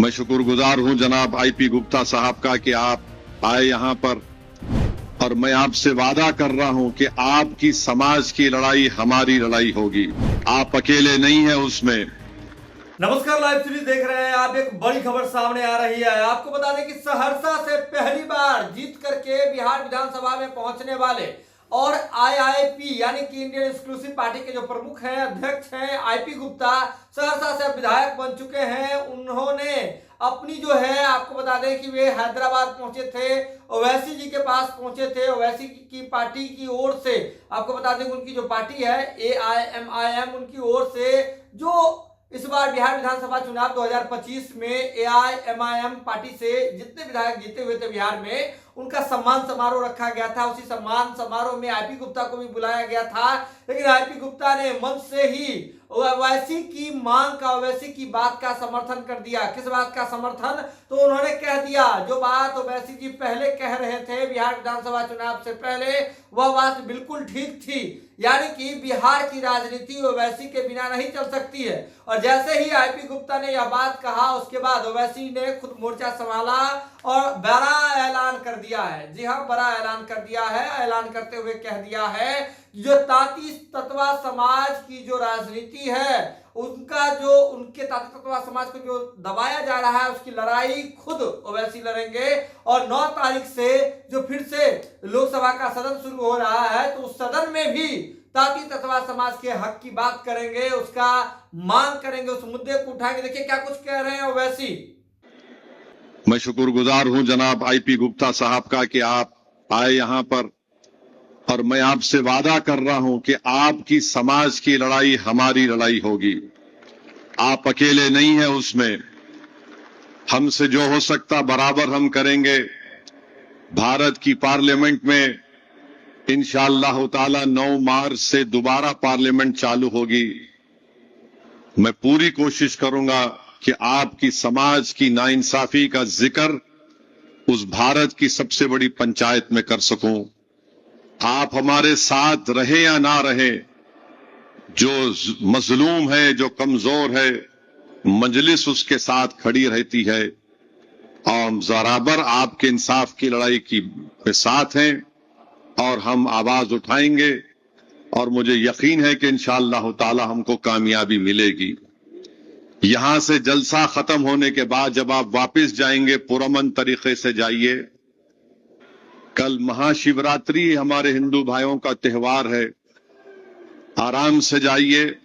मैं शुक्रगुजार हूं जनाब आईपी गुप्ता साहब का कि आप आए यहां पर, और मैं आपसे वादा कर रहा हूं कि आपकी समाज की लड़ाई हमारी लड़ाई होगी। आप अकेले नहीं हैं उसमें। नमस्कार, लाइव सीरीज देख रहे हैं आप। एक बड़ी खबर सामने आ रही है। आपको बता दें कि सहरसा से पहली बार जीत करके बिहार विधानसभा में पहुंचने वाले और आईआईपी यानी कि इंडियन एक्सक्लूसिव पार्टी के जो प्रमुख हैं, अध्यक्ष हैं, आईपी गुप्ता सहरसा से विधायक बन चुके हैं। उन्होंने अपनी जो है, आपको बता दें कि वे हैदराबाद पहुंचे थे, ओवैसी जी के पास पहुंचे थे। ओवैसी की पार्टी की ओर से आपको बता दें उनकी जो पार्टी है AIMIM, उनकी ओर से जो इस बार बिहार विधानसभा चुनाव 2025 में AIMIM पार्टी से जितने विधायक जीते हुए थे बिहार में, उनका सम्मान समारोह रखा गया था। उसी सम्मान समारोह में आईपी गुप्ता को भी बुलाया गया था, लेकिन आईपी गुप्ता ने मंच से ही ओवैसी की मांग का, ओवैसी की बात का समर्थन कर दिया। किस बात का समर्थन? तो उन्होंने कह दिया जो बात ओवैसी जी पहले कह रहे थे बिहार विधानसभा चुनाव से पहले, वह बात बिल्कुल ठीक थी। यानी कि बिहार की राजनीति ओवैसी के बिना नहीं चल सकती है। और जैसे ही आईपी गुप्ता ने यह बात कहा, उसके बाद ओवैसी ने खुद मोर्चा संभाला और बड़ा ऐलान कर दिया है। जी हां, बड़ा ऐलान कर दिया है। ऐलान करते हुए कह दिया है जो तांती तत्वा समाज की जो राजनीति है, उनका जो उनके तांती तत्वा समाज को जो दबाया जा रहा है, उसकी लड़ाई खुद ओवैसी लड़ेंगे। और 9 तारीख से जो फिर से लोकसभा का सदन शुरू हो रहा है, तो उस सदन में भी तांती तत्वा समाज के हक की बात करेंगे, उसका मांग करेंगे, उस मुद्दे को उठाएंगे। देखिए क्या कुछ कह रहे हैं ओवैसी। मैं शुक्रगुजार हूं जनाब आईपी गुप्ता साहब का कि आप आए यहां पर, और मैं आपसे वादा कर रहा हूं कि आपकी समाज की लड़ाई हमारी लड़ाई होगी। आप अकेले नहीं हैं उसमें। हमसे जो हो सकता बराबर हम करेंगे। भारत की पार्लियामेंट में इंशाअल्लाह ताला 9 मार्च से दोबारा पार्लियामेंट चालू होगी। मैं पूरी कोशिश करूंगा कि आपकी समाज की नाइंसाफी का जिक्र उस भारत की सबसे बड़ी पंचायत में कर सकूं। आप हमारे साथ रहे या ना रहे, जो मजलूम है, जो कमजोर है, मजलिस उसके साथ खड़ी रहती है। और बराबर आपके इंसाफ की लड़ाई के साथ हैं और हम आवाज उठाएंगे। और मुझे यकीन है कि इंशाअल्लाह ताला हमको कामयाबी मिलेगी। यहां से जलसा खत्म होने के बाद जब आप वापस जाएंगे, पुरअमन तरीके से जाइए। कल महाशिवरात्रि हमारे हिंदू भाइयों का त्योहार है, आराम से जाइए।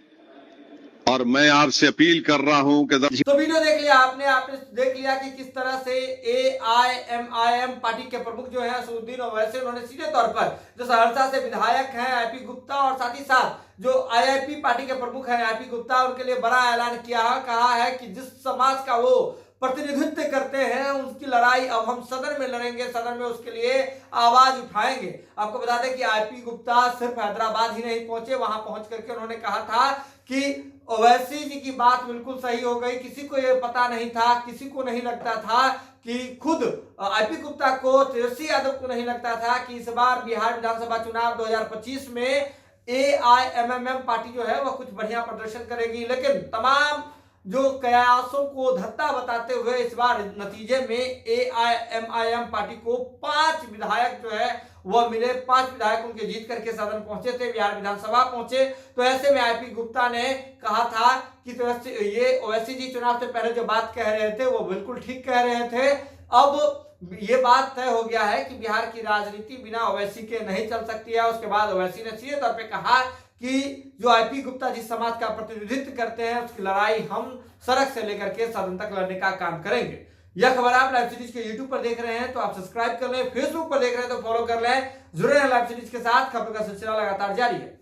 और मैं आपसे अपील कर रहा हूं कि तो वीडियो देख लिया आपने देख लिया कि किस तरह से AIMIM पार्टी के प्रमुख जो है असदुद्दीन ओवैसी, उन्होंने सीधे तौर पर जो सहरसा से विधायक हैं आईपी गुप्ता, और साथ ही साथ जो आईआईपी पार्टी के प्रमुख हैं आईपी गुप्ता, उनके लिए बड़ा ऐलान किया है। कहा है कि जिस समाज का वो प्रतिनिधित्व करते हैं, उसकी लड़ाई अब हम सदन में लड़ेंगे, सदन में उसके लिए आवाज उठाएंगे। आपको बता दें कि आईपी गुप्ता सिर्फ हैदराबाद ही नहीं पहुंचे, वहां पहुंच करके उन्होंने कहा था कि ओवैसी जी की बात बिल्कुल सही हो गई। किसी को यह पता नहीं था, किसी को नहीं लगता था कि खुद आईपी गुप्ता को, तेजस्वी यादव को नहीं लगता था कि इस बार बिहार विधानसभा चुनाव 2025 में AIMIM पार्टी जो है वह कुछ बढ़िया प्रदर्शन करेगी। लेकिन तमाम जो कयासों को धत्ता बताते हुए इस बार नतीजे में AIMIM पार्टी को 5 विधायक जो है वह मिले। 5 विधायक उनके जीत करके सदन पहुंचे थे, बिहार विधानसभा पहुंचे। तो ऐसे में आईपी गुप्ता ने कहा था कि तो ये ओवैसी जी चुनाव से पहले जो बात कह रहे थे वो बिल्कुल ठीक कह रहे थे। अब ये बात तय हो गया है कि बिहार की राजनीति बिना ओवैसी के नहीं चल सकती है। उसके बाद ओवैसी ने सीधे तौर पे कहा कि जो आईपी गुप्ता जिस समाज का प्रतिनिधित्व करते हैं, उसकी लड़ाई हम सड़क से लेकर के सदन तक लड़ने का काम करेंगे। यह खबर आप लाइव सीरीज के यूट्यूब पर देख रहे हैं तो आप सब्सक्राइब कर लें, फेसबुक पर देख रहे हैं तो फॉलो कर लें। जुड़े हैं लाइव सीरीज के साथ, खबर का सिलसिला लगातार जारी है।